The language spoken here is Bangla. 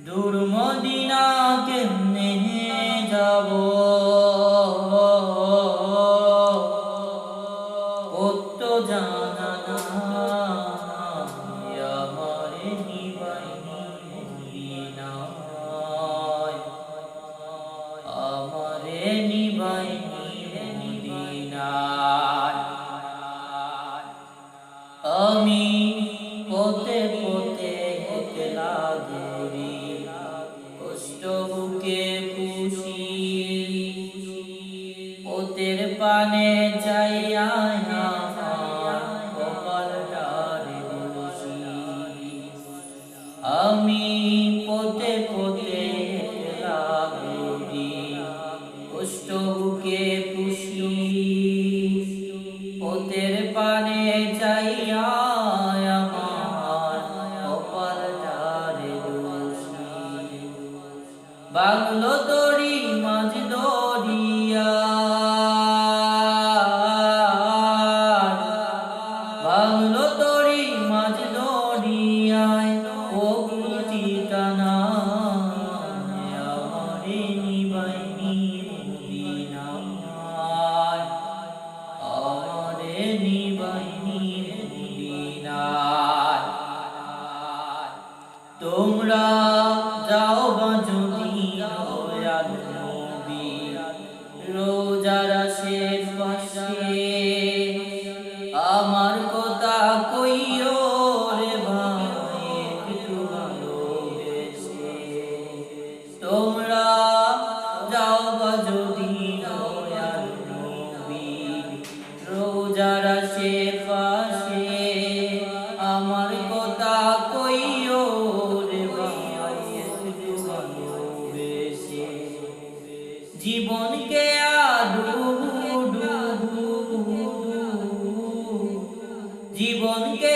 দূর মদিনা কেমনে যাব, কত জানা নাই আমারে নিবাইনি মদিনায়, আমারে নিবাইনি মদিনায়। আমি পথে পথে একলা ঘুরি, কষ্ট বুকে পুষি, পথের পানে যাইয়া কপালটারে বসি। আমি পথে পথে একলা ঘুরি, কষ্ট বুকে পুষি, পথের পানে যাইয়া আমার কপালটারে দোষী। বাংলো দড়ি মাঝ দরিয়া, বাংলো দড়ি মাঝ দরিয়ায়, ও ঠিকানা আমারে নিবাইনি মদিনায়, আমারে নিবাইনি মদিনায়। তোমরা যাও বা যদি দয়াল নবী রোজার শেষ পাশে, আমার কথা কইও রে ভাই একটু ভালোবেসে। তোমরা যাও বা যদি দয়াল নবী রোজার শেষ পাশে, আমার কথা কইও রে ভাই একটু ভালোবেসে। জীবনকে জীবনকে